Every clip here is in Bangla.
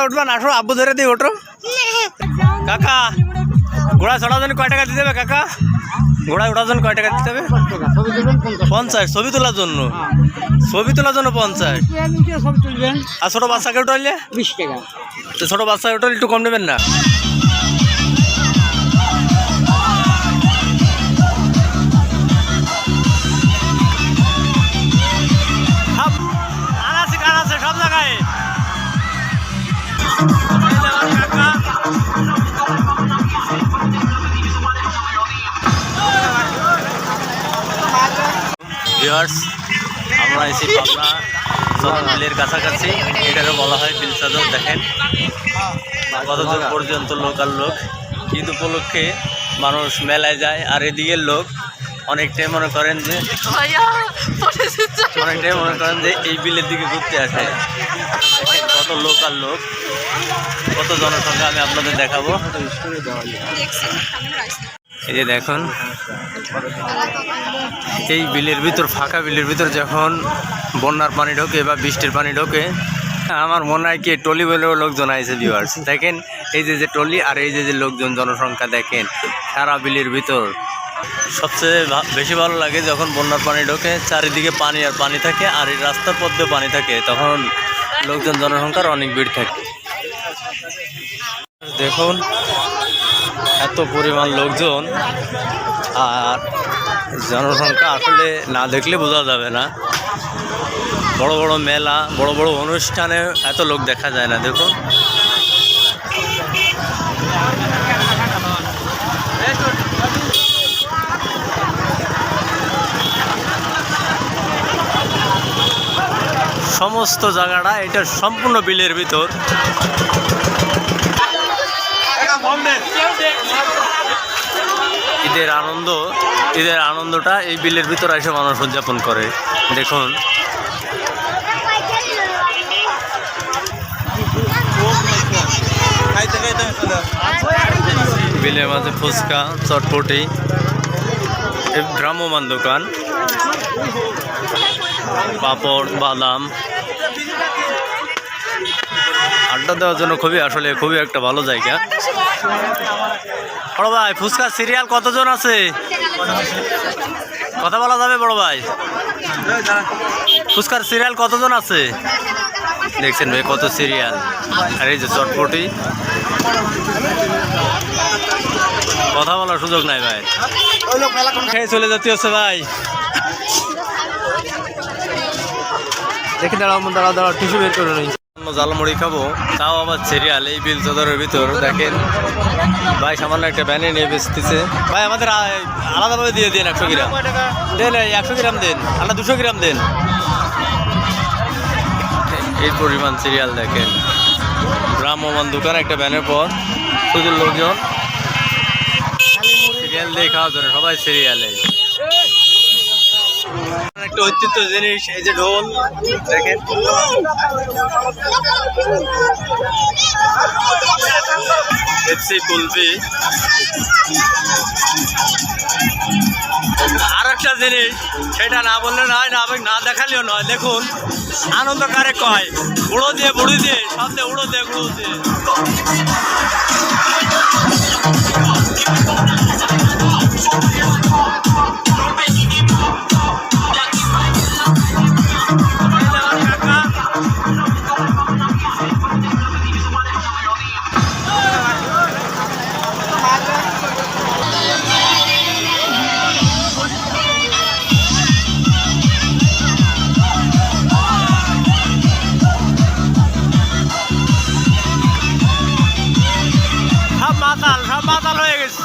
উঠবা না, আসো আব্বু ধরে দিই, ওঠো। কাকা ঘোড়া চড়ার জন্য কয় টাকা দিতে হবে কাকা? ঘোড়ায় ওঠার জন্য কয় টাকা দিতে হবে? 50। ছবি তোলার জন্য? ছবি তোলার জন্য 50। আর ছোট বাচ্চাকে উঠাইলে 20 টাকা। তো ছোট বাচ্চাকে উঠাইলে একটু কম নেবেন না? সব জায়গায় আমরা এসে পাবনা বিলের কাছাকাছি, এটাকে বলা হয় বিল চাদর। দেখেন কত দূর পর্যন্ত লোকাল লোক, ঈদ উপলক্ষে মানুষ মেলায় যায়। আর এদিকের লোক অনেকটাই মনে করেন যে এই বিলের দিকে ঘুরতে আসে। কত লোকাল লোক, কত জনসংখ্যা আমি আপনাদের দেখাবো। এই যে দেখুন, এই বিলের ভিতর, ফাঁকা বিলের ভিতর যখন বন্যার পানি ঢোকে বা বৃষ্টির পানি ঢোকে, আমার মনে হয় কি টলি বলেও লোকজন আইছে ভিউয়ার্স। দেখেন এই যে টলি আর এই যে লোকজন, জনসংখ্যা দেখেন সারা বিলের ভিতর। সবচেয়ে বেশি ভালো লাগে যখন বন্যার পানি ঢোকে, চারিদিকে পানি আর পানি থাকে, আর এই রাস্তার পথে পানি থাকে, তখন লোকজন, জনসংখ্যার অনেক ভিড় থাকে। দেখুন এত পরিমাণ লোকজন আর জনসংখ্যা, আসলে না দেখলে বোঝা যাবে না। বড় বড় মেলা, বড় বড় অনুষ্ঠানে এত লোক দেখা যায় না। দেখুন সমস্ত জায়গাটা, এটা সম্পূর্ণ বিলের ভিতর। ঈদের আনন্দটা এই বিলের ভিতর এসে মানুষ উদযাপন করে। দেখুন বিলের মাঝে ফুচকা, চটপটি, ভ্রাম্যমান দোকান, পাপড়, বাদাম। আড্ডা দেওয়ার জন্য খুবই একটা ভালো জায়গা। বড় ভাই, ফুচকার সিরিয়াল কতজন আছে? কথা বলা যাবে বড় ভাই? ফুচকার সিরিয়াল কতজন আছে? দেখছেন ভাই কত সিরিয়াল। আর এই যে চটপটি, কথা বলার সুযোগ নাই ভাই, খেয়ে চলে যেতে হচ্ছে ভাই। দেখি দাঁড়াও টিস্যু বের করে নিই। জালমুড়ি খাবো, তাও আবার সিরিয়াল এই বিল চাদরের ভিতর। দেখেন ভাই সামান্য একটা ব্যানে নিয়ে বেচতেছে। ভাই আমাদের আলাদাভাবে দিয়ে দিন 100 গ্রাম দেন, 100 গ্রাম দেন, আলাদা 200 গ্রাম দেন। এই পরিমাণ সিরিয়াল দেখেন। ভ্রাম্যমান দোকান, একটা ব্যানের পর শুধু লোকজন সিরিয়াল দিয়ে খাওয়ার জন্য, সবাই সিরিয়ালে। একটা ঐতিহ্য জিনিস এই যে ঢোল, দেখেন পেপসি, কুলফি। আর একটা জিনিস, সেটা না বললে নয়, না দেখালেও নয়। দেখুন আনন্দ কারে কয়, উড়ো দিয়ে বুড়ি দিয়ে, সব দিয়ে উড়ো দিয়ে গুঁড়ো দিয়ে। সব মাতাল হয়ে গেছে।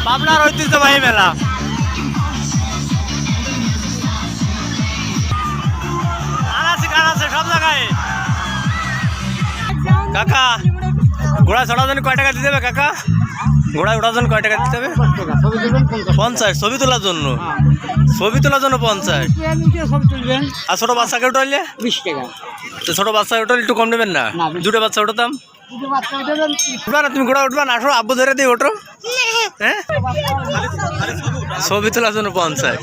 পাবনার ঐতিহ্যবাহী মেলা। আনাছে সব জায়গায়। কাকা ঘোড়া চড়ার জন্য কয় টাকা দিতে হবে কাকা? ঘোড়ায় ওঠার জন্য কয় টাকা দিতে হবে? 50। ছবি তোলার জন্য? ছবি তোলার জন্য 50। আর ছোট বাচ্চাকে উঠাইলে 20 টাকা। তো ছোট বাচ্চা উঠালে একটু কম নেবেন না? দুটো বাচ্চা উঠাতাম। উঠবা না, তুমি ঘোড়া উঠবা না, আসো আব্বু ধরে দিয়ে ওঠো। হ্যাঁ ছবি তোলার জন্য পঞ্চায়েত